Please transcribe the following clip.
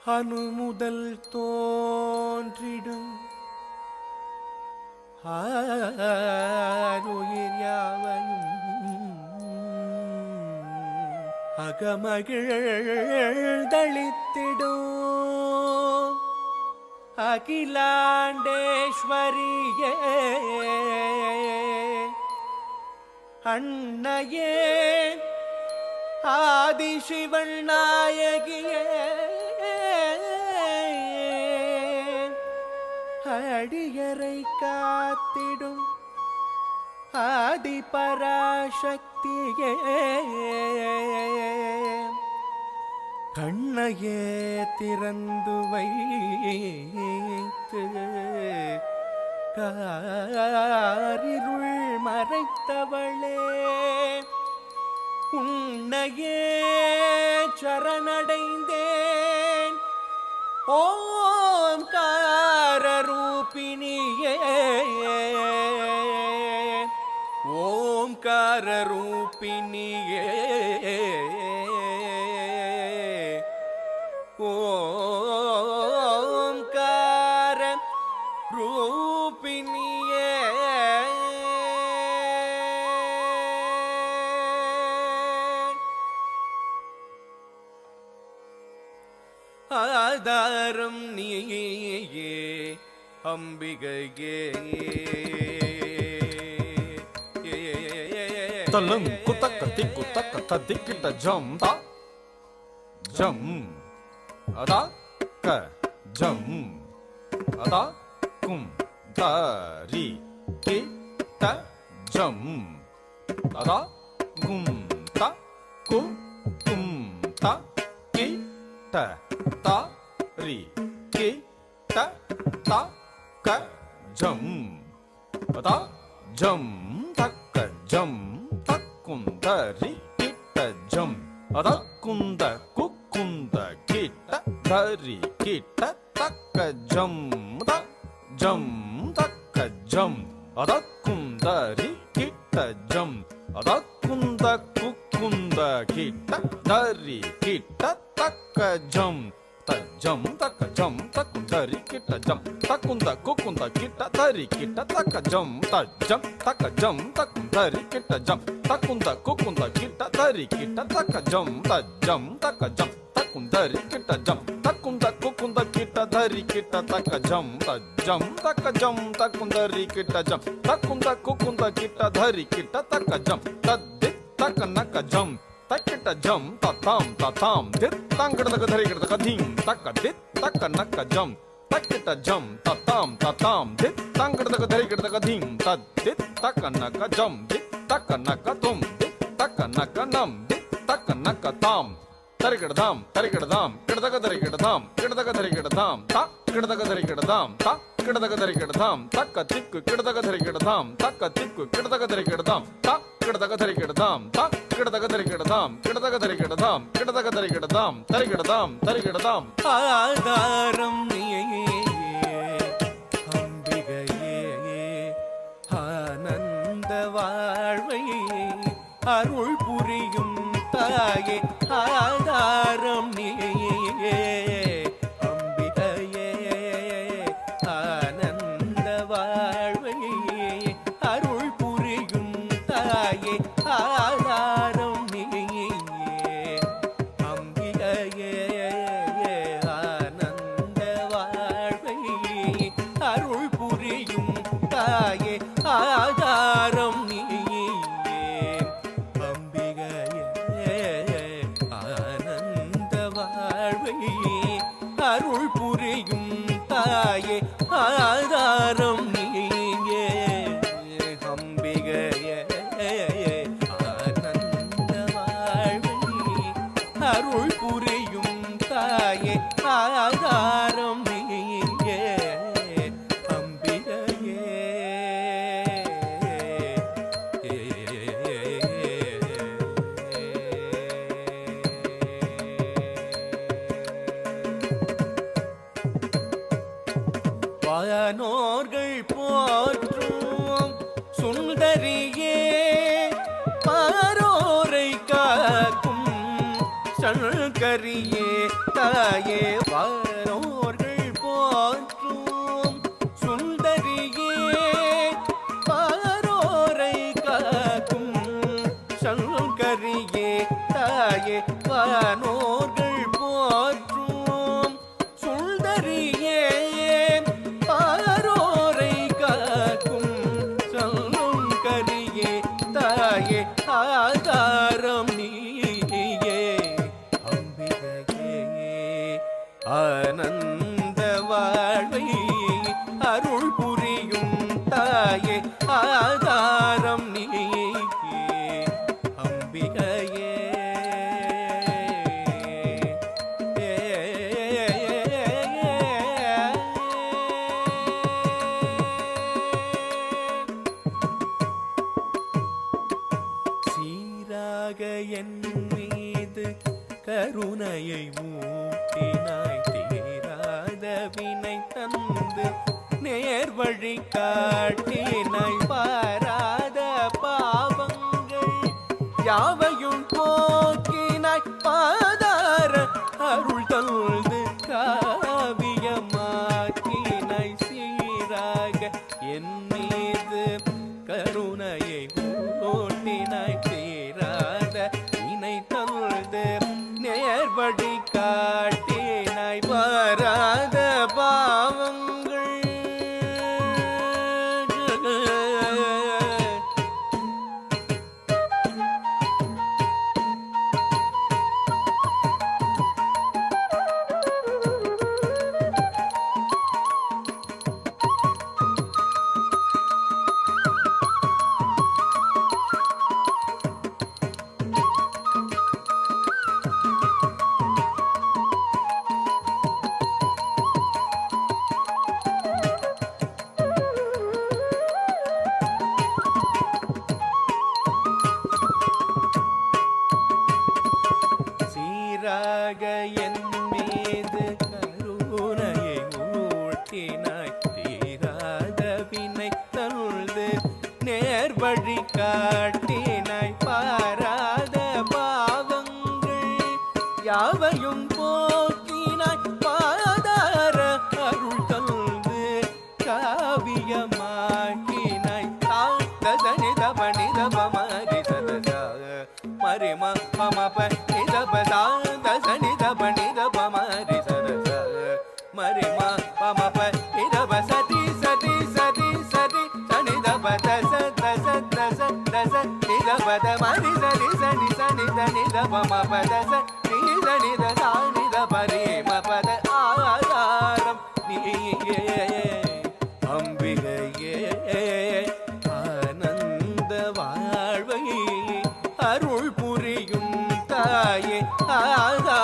அணுமுதல் தோன்றிடும் ஆருயிர் யாவையும் அகமகிழ்தளித்திடும் அகிலாண்டேஸ்வரியே அன்னையே ஆதிசிவன் நாயகியே அடியரை காத்திடும் ஆதிபராசக்தியே கண்ணையே திறந்து வைத்து காரிருள் மறைத்தவளே உன்னையே சரணடைந்தேன் ஓம்கார ரூபிணியே ஓம்கார ரூபிணியே ஓம்கார ரூபிணியே ஆதாரம் நீயே அம்பிகையே தலம் குத்தக்க திக்குத்தக்க தத்திக்கிட்ட ஜம் தா ஜம் அதா க ஜம் அதா கும் தரி கி த ஜம் அதா கும் த கு கும் த கி ட த ரி கி ட த க ஜம் அதா ஜம் தக்க ஜம் தக்கும் தரி கிட்ட ஜம் அதா குந்த குக்குந்த கிட்ட தரி கிட்ட தக்க ஜம் த ஜம் தக்க ஜம் அதா குந்தரி கிட்ட ஜம் அதா குந்த குக்குந்த கிட்ட தரி கிட்ட தக்க ஜம் ஜம் தக்க ஜம் தக்குந்தரி கிட்ட ஜம் தக்குந்த குக்குந்த கிட்ட தரி கிட்ட தக்க ஜம் ஜம் தக்க ஜம் தக்குந்தரி கிட்ட ஜம் தக்குந்த குக்குந்த கிட்ட தரி கிட்ட தக்க ஜம் ஜம் தக்க ஜம் தக்குந்தரி கிட்ட ஜம் தக்குந்த குக்குந்த கிட்ட தரி கிட்ட தக்க ஜம் ஜம் தக்க ஜம் தக்குந்தரி கிட்ட ஜம் தக்குந்த குக்குந்த கிட்ட தரி கிட்ட தக்க ஜம் தத்தி தக்க நக்க ஜம் தக்கிட்ட ஜம் தத்தாம் தத்தாம் தித் தங்கடதக தரிகிடதக தீம் தக்க தித் தக்க நக்க ஜம் தக்கிட்ட ஜம் தத்தாம் தத்தாம் தித் தங்கடதக தரிகிடதக தீம் தத் தித் தக்க நக்க ஜம் தித் தக்க நக்க தும் தித் தக்க நக்க நம் தித் தக்க நக்க தாம் தரிகிடதாம் தரிகிடதாம் கிடதக தரிகிடதாம் கிடதக தரிகிடதாம் தா கிடதக தரிகிடதாம் தா கிடதக தரிகிடதாம் தக்க திக்கு கிடதக தரிகிடதாம் தக்க திக்கு கிடதக தரிகிடதாம் தா கிடதக தரிகிடதாம் தா கிடதக தரிகிடதாம் கிடதக தரிகிடதாம் கிடதக தரிகிடதாம் தரிகிடதாம் தரிகிடதாம் ஆதாரம் நீயே அம்பிகையே ஆனந்த வாழ்வை அருள் புரியும் தாயே ஆதாரம் நீயே அம்பிகையே ஆனந்த வாழ்வை அருள் புரியும் தாயே ஆதாரம் நீயே அம்பிகையே ஆனந்த வாழ்வை அருள் புரியும் தாயே ஆதாரம் நீயே அம்பிகையே ஆனந்த வாழ்வை அருள் புரியும் தாயே ஆதாரம் நீயே அம்பிகையே ஆனந்த வாழ்வை அருள் புரியும் தாயே ஆதாரம் நீயே அம்பிகையே வானோர்கள் போற்றும் சுந்தரியே பாரோரை காக்கும் சங்கரியே தாயே வானோர்கள் போற்றும் சுந்தரியே பாரோரை காக்கும் சங்கரியே தாயே வானோர்கள் போற்றும் சுந்தரியே பாரோரை காக்கும் சங்கரியே தாயே ஆதாரம் நீயே அம்பிகையே ஆனந்த வாழ்வை அருள் புரியும் தாயே ஆதாரம் நீயே அம்பிகையே சீராக என் மீது கருணையை ஊட்டினாய் தீராத வினை தந்து நேர்வழி காட்டினாய் பாராத பாவங்கள் யாவையும் போக்கினாய் பாதார அருள் தந்து காவியமாக்கினாய் சீராக என் மீது கருணையை ஊட்டினாய் தீராத வினை தந்து நேர்வழி காட்டினாய் பாராத பாவங்கள் சீராக என் மீது கருணையை ஊட்டினாய் தீராத வினை தந்து நேர்வழி காட்டினாய் பாராத பாவங்கள் யாவையும் போக்கினாய் பாதார அருள் தந்து காவியமாக்கினாய் தசனித பணித பமரி சதசா மரிம பமப நிதபதா தசனித பணித பமரி சதசா மரிம பமப நிதப சதி சதி சதி சதி சனித பத சத சத சத நிதபத மரி சரி சனி சனி தனித பமப தச நித சானித பரிம பத ஆதாரம் நீயே அம்பிகையே ஆனந்த வாழ்வை அருள் புரியும் தாயே ஆதா